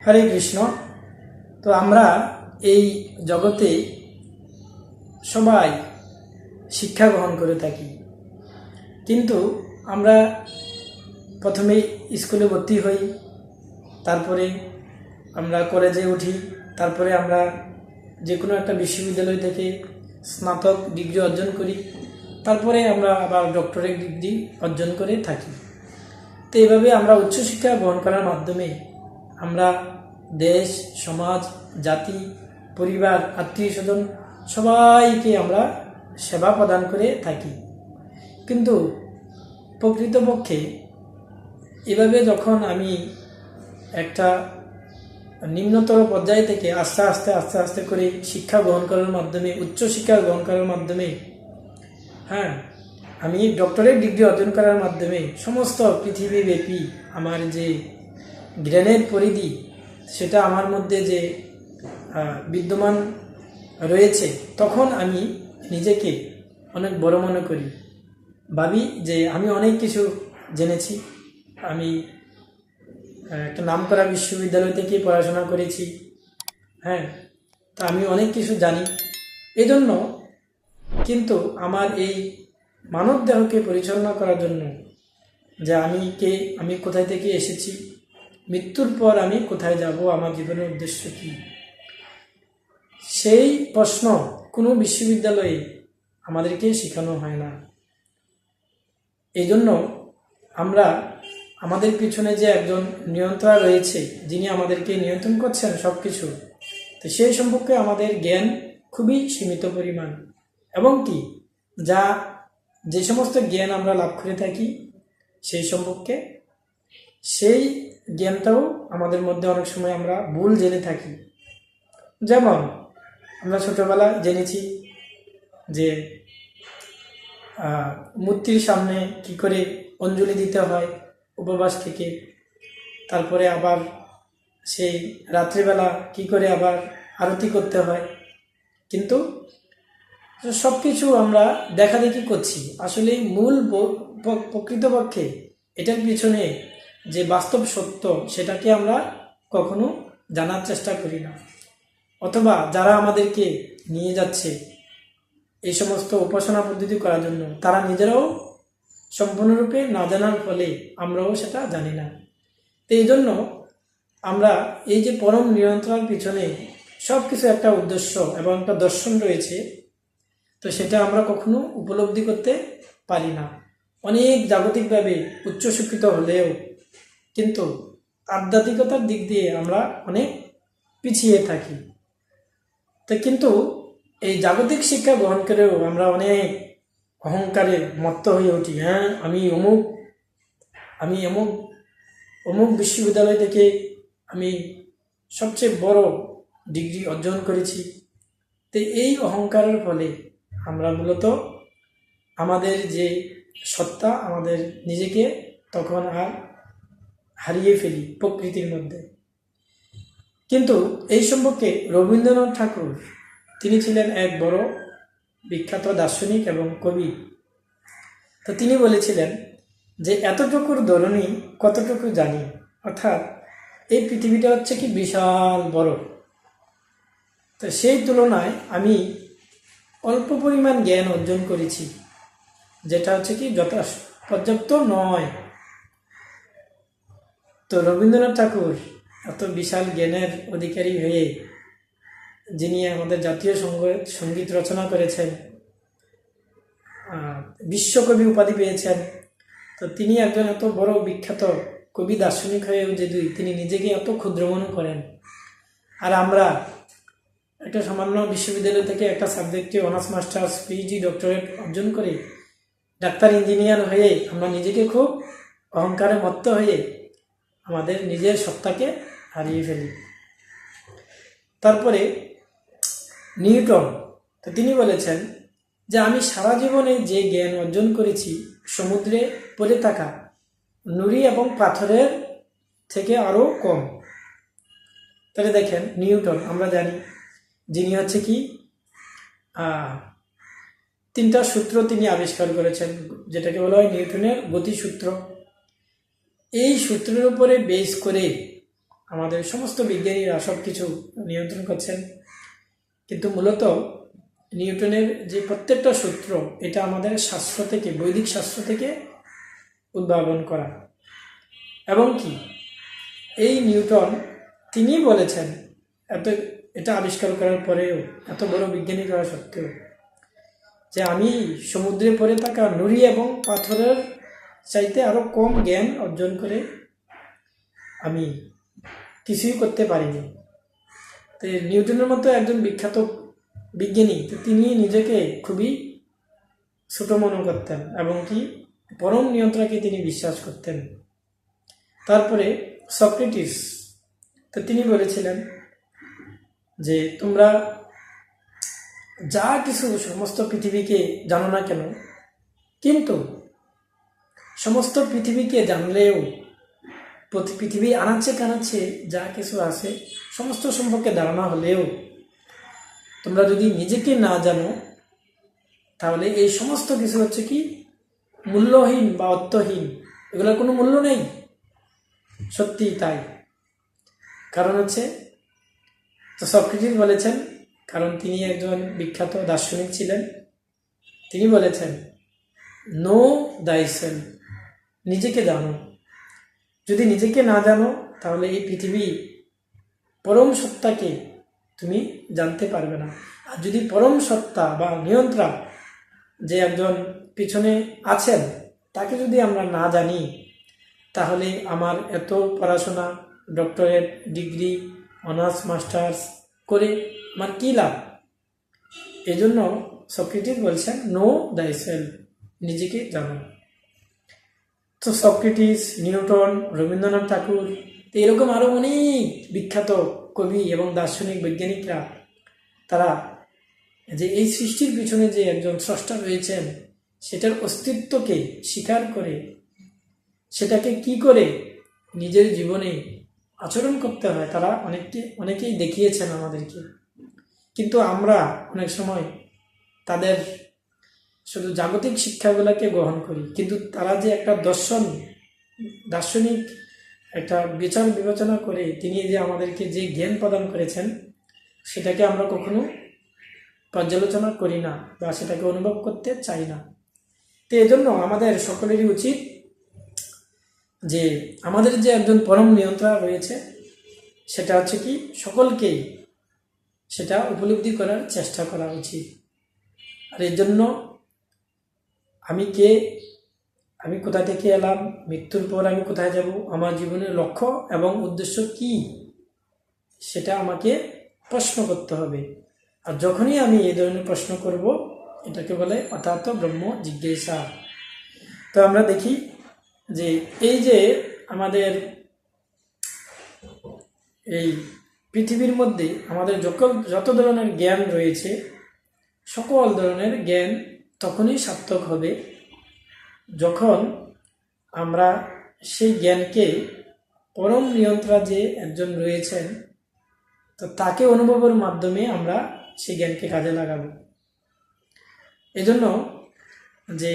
হরে কৃষ্ণ। তো আমরা এই জগতে সবাই শিক্ষা গ্রহণ করে থাকি, কিন্তু আমরা প্রথমে স্কুলে ভর্তি হই, তারপরে আমরা কলেজে উঠি, তারপরে আমরা যে কোনো একটা বিশ্ববিদ্যালয় থেকে স্নাতক ডিগ্রি অর্জন করি, তারপরে আমরা আবার ডক্টরেট ডিগ্রি অর্জন করে থাকি। তো এইভাবে আমরা উচ্চশিক্ষা গ্রহণ করার মাধ্যমে আমরা দেশ, সমাজ, জাতি, পরিবার, আত্মীয় স্বজন সবাইকে আমরা সেবা প্রদান করে থাকি। কিন্তু প্রকৃতপক্ষে এভাবে যখন আমি একটা নিম্নতর পর্যায় থেকে আস্তে আস্তে করে শিক্ষা গ্রহণ করার মাধ্যমে, উচ্চশিক্ষা গ্রহণ করার মাধ্যমে, আমি ডক্টরেট ডিগ্রি অর্জন করার মাধ্যমে সমস্ত পৃথিবীব্যাপী আমার যে জ্ঞানের পরিধি, সেটা আমার মধ্যে যে বিদ্যমান রয়েছে, তখন আমি নিজেকে অনেক বড় মনে করি, ভাবি যে আমি অনেক কিছু জেনেছি। আমি একটা নামকরা বিশ্ববিদ্যালয় থেকে পড়াশোনা করেছি, তো আমি অনেক কিছু জানি। এই জন্য কিন্তু আমার এই মানব দেহকে পরিচালনা করার জন্য যে আমি কে, আমি কোথায় থেকে এসেছি, মৃত্যুর পর আমি কোথায় যাব, আমার জীবনের উদ্দেশ্য কী, সেই প্রশ্ন কোনো বিশ্ববিদ্যালয়ে আমাদেরকে শেখানো হয় না। এই জন্য আমরা আমাদের পিছনে যে একজন নিয়ন্ত্রণ রয়েছে, যিনি আমাদেরকে নিয়ন্ত্রণ করছেন সব কিছু, তো সেই সম্পর্কে আমাদের জ্ঞান খুবই সীমিত পরিমাণ, এবং কি যে সমস্ত জ্ঞান আমরা লাভ করে থাকি সেই সম্পর্কে, সেই জ্ঞানটাও আমাদের মধ্যে অনেক সময় আমরা ভুল জেনে থাকি। যেমন আমরা ছোটবেলায় জেনেছি যে মূর্তির সামনে কি করে অঞ্জলি দিতে হয় উপবাস থেকে, তারপরে আবার সেই রাত্রিবেলা কি করে আবার আরতি করতে হয়। কিন্তু সব কিছু আমরা দেখাদেখি করছি, আসলে মূল প্রকৃতপক্ষে এটার পিছনে যে বাস্তব সত্য, সেটাকে আমরা কখনো জানার চেষ্টা করি না, অথবা যারা আমাদেরকে নিয়ে যাচ্ছে এই সমস্ত উপাসনা পদ্ধতি করার জন্য, তারা নিজেরাও সম্পূর্ণরূপে না জানার ফলে আমরাও সেটা জানি না। তো এই জন্য আমরা এই যে পরম নিয়ন্ত্রণের পিছনে সব কিছু একটা উদ্দেশ্য এবং একটা দর্শন রয়েছে, তো সেটা আমরা কখনো উপলব্ধি করতে পারি না। অনেক জাগতিকভাবে উচ্চশিক্ষিত হলেও কিন্তু আধ্যাত্মিকতার দিক দিয়ে আমরা অনেক পিছিয়ে থাকি। তো কিন্তু এই জাগতিক শিক্ষা গ্রহণ করেও আমরা অনেক অহংকারে মত্ত হয়ে উঠি। আমি অমুক বিশ্ববিদ্যালয় থেকে আমি সবচেয়ে বড় ডিগ্রি অর্জন করেছি। তো এই অহংকারের ফলে আমরা মূলত আমাদের যে সত্তা, আমাদের নিজেকে তখন আর হারিয়ে ফেলি প্রকৃতির মধ্যে। কিন্তু এই সম্পর্কে রবীন্দ্রনাথ ঠাকুর, তিনি ছিলেন এক বড় বিখ্যাত দার্শনিক এবং কবি। তো তিনি বলেছিলেন যে এতটুকুর দরুনি কতটুকু জানি, অর্থাৎ এই পৃথিবীটা হচ্ছে কি বিশাল বড়, তো সেই তুলনায় আমি অল্প পরিমাণ জ্ঞান অর্জন করেছি, যেটা হচ্ছে কি পর্যাপ্ত নয়। তো রবীন্দ্রনাথ ঠাকুর এত বিশাল জ্ঞানের অধিকারী হয়ে, যিনি আমাদের জাতীয় সঙ্গীত রচনা করেছেন, বিশ্বকবি উপাধি পেয়েছেন, তো তিনি একজন এত বড় বিখ্যাত কবি দার্শনিক হয়েও যদি তিনি নিজেকে এত ক্ষুদ্র মনে করেন, আর আমরা একটা সামান্য বিশ্ববিদ্যালয় থেকে একটা সাবজেক্টে অনার্স, মাস্টার্স, পিএইচডি, ডক্টরেট অর্জন করে ডাক্তার, ইঞ্জিনিয়ার হয়ে আমরা নিজেকে খুব অহংকারে মত্ত হয়ে আমাদের নিজের সত্তাকে হারিয়ে ফেলি। তারপরে নিউটন, তো তিনি বলেছেন যে আমি সারা জীবনে যে জ্ঞান অর্জন করেছি সমুদ্রে পড়ে থাকা নুড়ি এবং পাথরের থেকে আরও কম। তাহলে দেখেন নিউটন, আমরা জানি যিনি হচ্ছে কি 3টা সূত্র তিনি আবিষ্কার করেছেন, যেটাকে বলা হয় নিউটনের গতিসূত্র। এই সূত্রের উপরে বেস করে আমাদের সমস্ত বিজ্ঞানীরা সব কিছু নিয়ন্ত্রণ করছেন, কিন্তু মূলত নিউটনের যে প্রত্যেকটা সূত্র এটা আমাদের শাস্ত্র থেকে, বৈদিক শাস্ত্র থেকে উদ্ভাবন করা। এবং কি এই নিউটন তিনি বলেছেন, এটা আবিষ্কার করার পরেও, এত বড় বিজ্ঞানী করা সত্ত্বেও, যে আমি সমুদ্রে পড়ে থাকা নুড়ি এবং পাথরের চাইতে আরো কম জ্ঞান অর্জন করে আমি কিছুই করতে পারিনি। তো নিউটনের মতো একজন বিখ্যাত বিজ্ঞানী, তো তিনি নিজেকে খুবই ছোট মনে করতেন এবং কি পরম নিয়ন্ত্রণকে তিনি বিশ্বাস করতেন। তারপরে সক্রেটিস, তো তিনি বলেছিলেন যে তোমরা যা কিছু সমস্ত পৃথিবীকে জানো না কেন, কিন্তু সমস্ত পৃথিবীকে জানলেও পৃথিবী আনাচ্ছে কানাচ্ছে যা কিছু আছে সমস্ত সম্পর্কে ধারণা হলেও তোমরা যদি নিজেকে না জানো তাহলে এই সমস্ত কিছু হচ্ছে কি মূল্যহীন বা অর্থহীন, এগুলোর কোনো মূল্য নেই। সত্যি তাই। কারণ হচ্ছে, তো সক্রেটিস বলেছেন, কারণ তিনি একজন বিখ্যাত দার্শনিক ছিলেন, তিনি বলেছেন নো thyself, নিজেকে জানো। যদি নিজেকে না জানো তাহলে এই পৃথিবী পরম সত্তাকে তুমি জানতে পারবে না। আর যদি পরম সত্তা বা নিয়ন্ত্রক যে একজন পিছনে আছেন তাকে যদি আমরা না জানি তাহলে আমার এত পড়াশোনা, ডক্টরেট ডিগ্রি, অনার্স মাস্টার্স করে আমার কী লাভ? এজন্য সক্রেটিস বলছেন নো thyself, নিজেকে জানো। তো সক্রেটিস, নিউটন, রবীন্দ্রনাথ ঠাকুর, এরকম আরও অনেক বিখ্যাত কবি এবং দার্শনিক বৈজ্ঞানিকরা তারা যে এই সৃষ্টির পিছনে যে একজন স্রষ্টা রয়েছেন সেটার অস্তিত্বকে স্বীকার করে সেটাকে কি করে নিজের জীবনে আচরণ করতে হয় তারা অনেকেই দেখিয়েছেন আমাদেরকে। কিন্তু আমরা অনেক সময় তাদের শুধু জাগতিক শিক্ষাগুলোকে গ্রহণ করি, কিন্তু তারা যে একটা দার্শনিক একটা বিচার বিবেচনা করে তিনি যে আমাদেরকে যে জ্ঞান প্রদান করেছেন সেটাকে আমরা কখনো পর্যালোচনা করি না বা সেটাকে অনুভব করতে চাই না। তো এজন্য আমাদের সকলেরই উচিত যে আমাদের যে একজন পরম নিয়ন্ত্রণ রয়েছে সেটা হচ্ছে কি সকলকেই সেটা উপলব্ধি করার চেষ্টা করা উচিত। আর এর জন্য আমি কোথা থেকে এলাম, মৃত্যুর পর আমি কোথায় যাব, আমার জীবনের লক্ষ্য এবং উদ্দেশ্য কি, সেটা আমাকে প্রশ্ন করতে হবে। আর যখনই আমি এই ধরনের প্রশ্ন করব এটাকে বলে অর্থাৎ ব্রহ্ম জিজ্ঞাসা। তো আমরা দেখি যে এই যে আমাদের এই পৃথিবীর মধ্যে আমাদের যত ধরনের জ্ঞান রয়েছে সকল ধরনের জ্ঞান তখনই সার্থক হবে যখন আমরা সেই জ্ঞানকে পরম নিয়ন্ত্রণ যে একজন রয়েছেন তো তাকে অনুভবের মাধ্যমে আমরা সেই জ্ঞানকে কাজে লাগাবো। এজন্য যে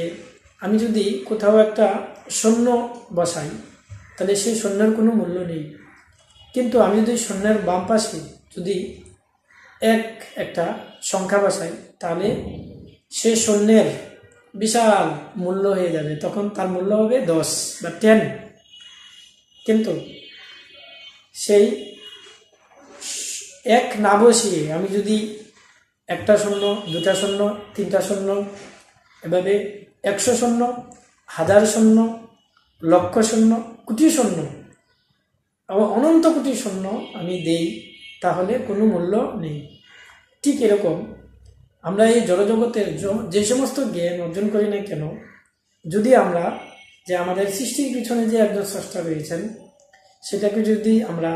আমি যদি কোথাও একটা শূন্য বসাই তাহলে সেই শূন্যের কোনো মূল্য নেই, কিন্তু আমি যদি শূন্যের বাম পাশে যদি একটা সংখ্যা বসাই তাহলে সে শূন্যের বিশাল মূল্য হয়ে যাবে, তখন তার মূল্য হবে 10 বা 10। কিন্তু সেই এক না বসিয়ে আমি যদি একটা শূন্য, দুটা শূন্য, তিনটা শূন্য, এভাবে 100 শূন্য, 1000 শূন্য, লক্ষ শূন্য, কোটি শূন্য এবং অনন্ত কোটি শূন্য আমি দেই তাহলে কোনো মূল্য নেই। ঠিক এরকম আমরা এই জড়জগতের যে সমস্ত জ্ঞান অর্জন করি না কেন, যদি আমরা যে আমাদের সৃষ্টির পিছনে যে একজন স্রষ্টা রয়েছেন সেটাকে যদি আমরা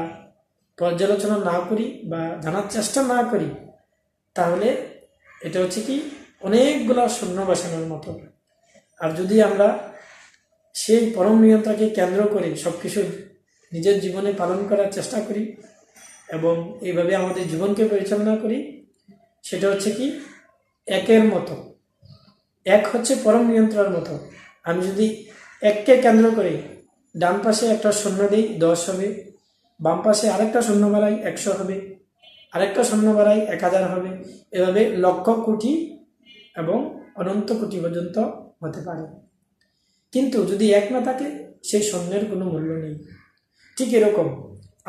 পর্যালোচনা না করি বা জানার চেষ্টা না করি তাহলে এটা হচ্ছে কি অনেকগুলা শূন্য বসানোর মতো। আর যদি আমরা সেই পরম নিয়ন্ত্রণকে কেন্দ্র করে সব কিছু নিজের জীবনে পালন করার চেষ্টা করি এবং এইভাবে আমাদের জীবনকে পরিচালনা করি, সেটা হচ্ছে কি একের মতো। এক হচ্ছে পরম নিয়ন্ত্রণের মতো। আমি যদি এককে কেন্দ্র করে ডান পাশে একটা শূন্য দিই 10 হবে, বাম পাশে আরেকটা শূন্য বাড়াই 100 হবে, আরেকটা শূন্য বাড়াই 1000 হবে, এভাবে লক্ষ কোটি এবং অনন্ত কোটি পর্যন্ত হতে পারে। কিন্তু যদি এক না থাকে, সেই শূন্যের কোনো মূল্য নেই। ঠিক এরকম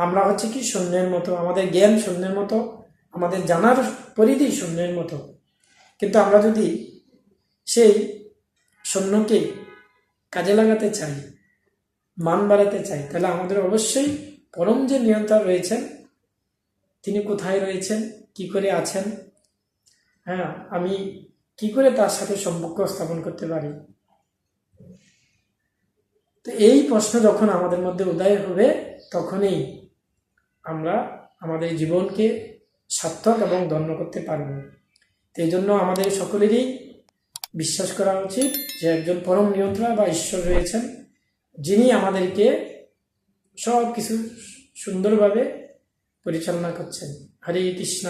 আমরা হচ্ছে কি শূন্যের মতো, আমাদের জ্ঞান শূন্যের মতো, আমাদের জানার পরিধি শূন্যের মতো। কিন্তু আমরা যদি সেই শূন্যকে কাজে লাগাতে চাই, মান বাড়াতে চাই, তাহলে আমাদের অবশ্যই পরম যে নিয়ন্ত্রণ রয়েছেন, তিনি কোথায় রয়েছেন, কি করে আছেন, হ্যাঁ, আমি কি করে তার সাথে সম্পর্ক স্থাপন করতে পারি। তো এই প্রশ্ন যখন আমাদের মধ্যে উদয় হবে, তখনই আমরা আমাদের জীবনকে সার্থক এবং ধন্য করতে পারব। তো এই জন্য আমাদের সকলেরই বিশ্বাস করা উচিত যে একজন পরম নিয়ন্ত্রণ বা ঈশ্বর রয়েছেন, যিনি আমাদেরকে সব কিছু সুন্দরভাবে পরিচালনা করছেন। হরে কৃষ্ণ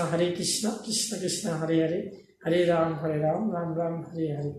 কৃষ্ণ কৃষ্ণ হরে হরে, হরে রাম রাম রাম হরে হরে।